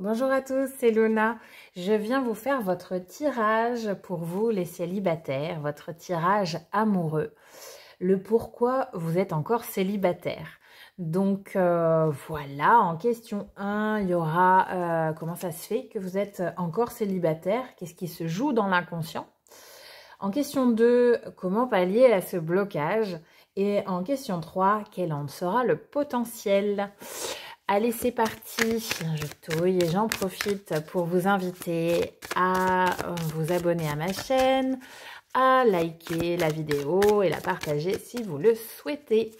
Bonjour à tous, c'est Luna. Je viens vous faire votre tirage pour vous les célibataires, votre tirage amoureux. Le pourquoi vous êtes encore célibataire. Donc voilà, en question 1, il y aura comment ça se fait que vous êtes encore célibataire, qu'est-ce qui se joue dans l'inconscient. En question 2, comment pallier à ce blocage. Et en question 3, quel en sera le potentiel. Allez, c'est parti, je touille et j'en profite pour vous inviter à vous abonner à ma chaîne, à liker la vidéo et la partager si vous le souhaitez.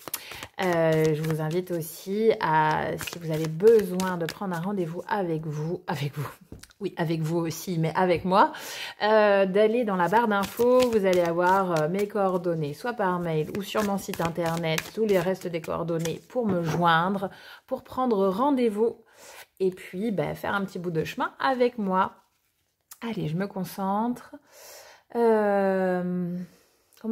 Je vous invite aussi à, si vous avez besoin de prendre un rendez-vous avec vous, oui, avec vous aussi, mais avec moi, d'aller dans la barre d'infos, vous allez avoir mes coordonnées, soit par mail ou sur mon site internet, tous les restes des coordonnées pour me joindre, pour prendre rendez-vous et puis faire un petit bout de chemin avec moi. Allez, je me concentre. Comment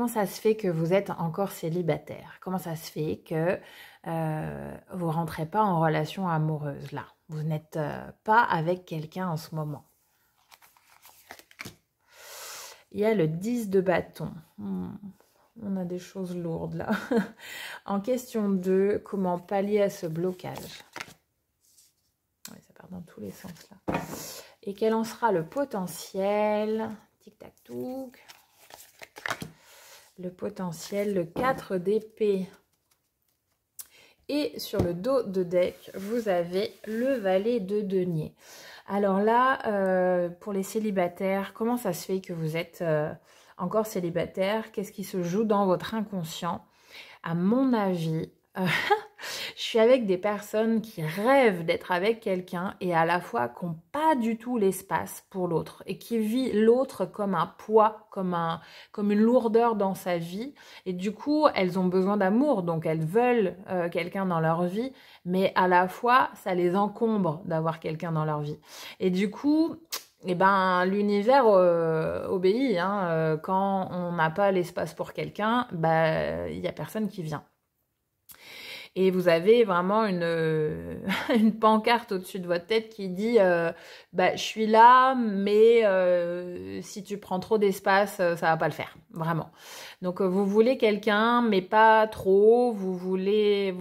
ça se fait que vous êtes encore célibataire? Comment ça se fait que vous ne rentrez pas en relation amoureuse là? Vous n'êtes pas avec quelqu'un en ce moment. Il y a le 10 de bâton. On a des choses lourdes là. En question 2, comment pallier à ce blocage? Oui, ça part dans tous les sens là. Et quel en sera le potentiel? Tic-tac-touc. Le potentiel, le 4 d'épée. Et sur le dos de deck, vous avez le valet de denier. Alors là, pour les célibataires, comment ça se fait que vous êtes encore célibataire? Qu'est-ce qui se joue dans votre inconscient? À mon avis, je suis avec des personnes qui rêvent d'être avec quelqu'un et à la fois qui n'ont pas du tout l'espace pour l'autre et qui vit l'autre comme un poids, comme une lourdeur dans sa vie. Et du coup, elles ont besoin d'amour, donc elles veulent quelqu'un dans leur vie, mais à la fois, ça les encombre d'avoir quelqu'un dans leur vie. Et du coup, l'univers obéit. Quand on n'a pas l'espace pour quelqu'un, il n'y a personne qui vient. Et vous avez vraiment une pancarte au-dessus de votre tête qui dit je suis là, mais si tu prends trop d'espace, ça va pas le faire, vraiment. Donc vous voulez quelqu'un, mais pas trop. Vous voulez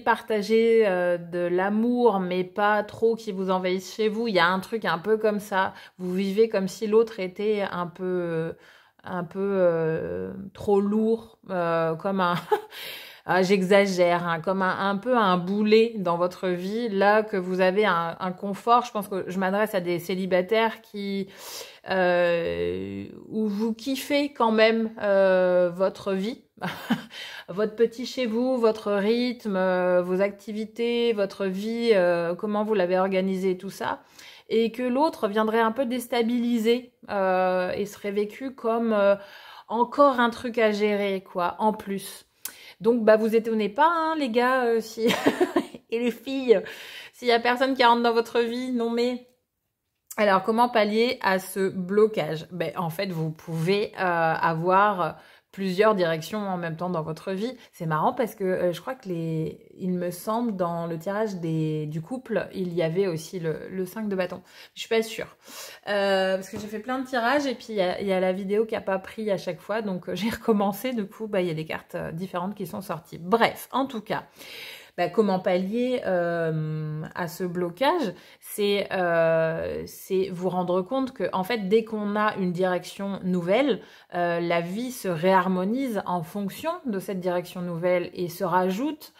partager de l'amour, mais pas trop qui vous envahisse chez vous. Il y a un truc un peu comme ça. Vous vivez comme si l'autre était un peu trop lourd, comme un j'exagère, comme un peu un boulet dans votre vie, là que vous avez un confort. Je pense que je m'adresse à des célibataires où vous kiffez quand même votre vie, votre petit chez vous, votre rythme, vos activités, votre vie, comment vous l'avez organisé, tout ça. Et que l'autre viendrait un peu déstabiliser et serait vécu comme encore un truc à gérer, quoi, en plus. Donc, vous étonnez pas, les gars, et les filles, s'il y a personne qui rentre dans votre vie, non mais... Alors, comment pallier à ce blocage? En fait, vous pouvez avoir plusieurs directions en même temps dans votre vie. C'est marrant parce que je crois que il me semble, dans le tirage du couple, il y avait aussi le 5 de bâton. Je suis pas sûre. Parce que j'ai fait plein de tirages et puis il y a la vidéo qui n'a pas pris à chaque fois. Donc j'ai recommencé. Du coup, il y a des cartes différentes qui sont sorties. Bref, en tout cas... comment pallier à ce blocage, c'est vous rendre compte que en fait, dès qu'on a une direction nouvelle, la vie se réharmonise en fonction de cette direction nouvelle et se rajoute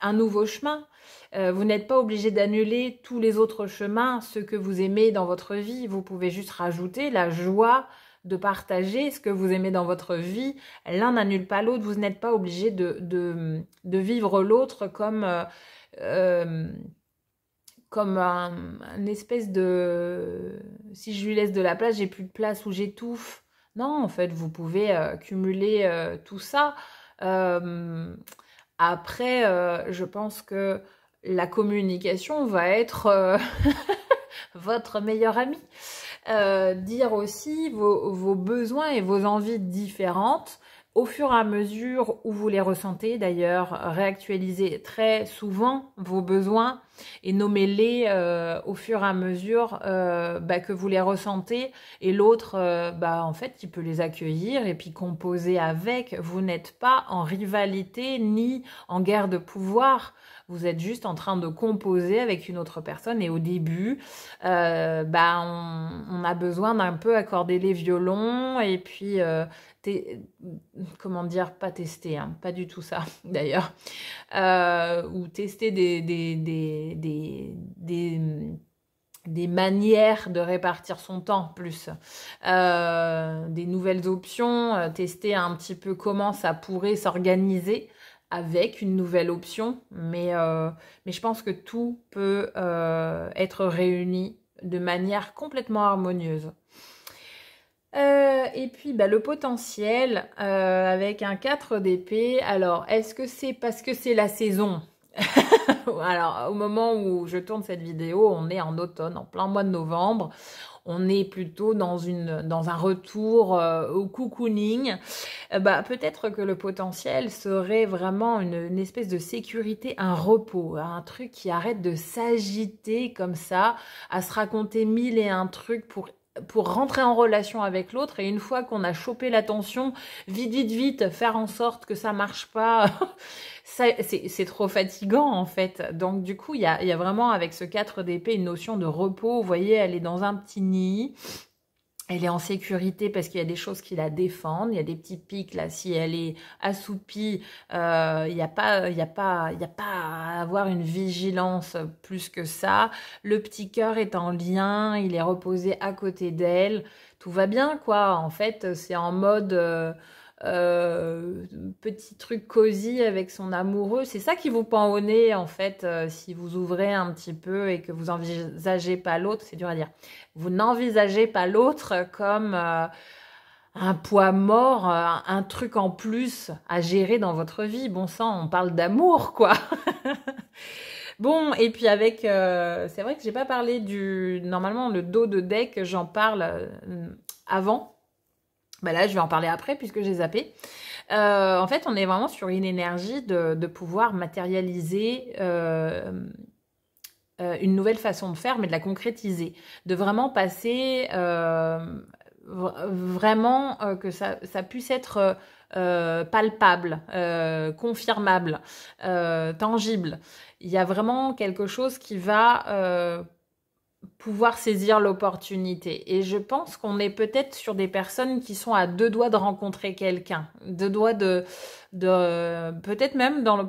un nouveau chemin. Vous n'êtes pas obligé d'annuler tous les autres chemins, ceux que vous aimez dans votre vie. Vous pouvez juste rajouter la joie de partager ce que vous aimez dans votre vie. L'un n'annule pas l'autre. Vous n'êtes pas obligé de vivre l'autre comme un espèce de... Si je lui laisse de la place, j'ai plus de place ou j'étouffe. Non, en fait, vous pouvez cumuler tout ça. Après, je pense que la communication va être votre meilleur ami. Dire aussi vos besoins et vos envies différentes au fur et à mesure où vous les ressentez. D'ailleurs, réactualisez très souvent vos besoins et nommez-les au fur et à mesure que vous les ressentez. Et l'autre, en fait, il peut les accueillir et puis composer avec. Vous n'êtes pas en rivalité ni en guerre de pouvoir. Vous êtes juste en train de composer avec une autre personne et au début, on a besoin d'un peu accorder les violons et puis, comment dire, pas tester, hein, pas du tout ça d'ailleurs, ou tester des manières de répartir son temps plus, des nouvelles options, tester un petit peu comment ça pourrait s'organiser avec une nouvelle option, mais je pense que tout peut être réuni de manière complètement harmonieuse. Et puis le potentiel avec un 4 d'épée, alors est-ce que c'est parce que c'est la saison? Alors au moment où je tourne cette vidéo, on est en automne, en plein mois de novembre. On est plutôt dans un retour au cocooning. Peut-être que le potentiel serait vraiment une espèce de sécurité, un repos, un truc qui arrête de s'agiter comme ça, à se raconter mille et un trucs pour rentrer en relation avec l'autre, et une fois qu'on a chopé la tension, vite, faire en sorte que ça marche pas, c'est trop fatigant en fait. Donc du coup, il y a vraiment avec ce 4 d'épée une notion de repos. Vous voyez, elle est dans un petit nid. Elle est en sécurité parce qu'il y a des choses qui la défendent. Il y a des petits pics là. Si elle est assoupie, il n'y a pas à avoir une vigilance plus que ça. Le petit cœur est en lien. Il est reposé à côté d'elle. Tout va bien, quoi. En fait, c'est en mode petit truc cosy avec son amoureux. C'est ça qui vous pend au nez, en fait, si vous ouvrez un petit peu et que vous envisagez pas l'autre. C'est dur à dire. Vous n'envisagez pas l'autre comme un poids mort, un truc en plus à gérer dans votre vie. Bon sang, on parle d'amour, quoi. Bon, et puis avec... c'est vrai que j'ai pas parlé Normalement, le dos de deck, j'en parle avant. Là, je vais en parler après puisque j'ai zappé. En fait, on est vraiment sur une énergie de pouvoir matérialiser une nouvelle façon de faire, mais de la concrétiser. De vraiment passer... vraiment que ça puisse être palpable, confirmable, tangible. Il y a vraiment quelque chose qui va pouvoir saisir l'opportunité. Et je pense qu'on est peut-être sur des personnes qui sont à 2 doigts de rencontrer quelqu'un, 2 doigts de peut-être même dans le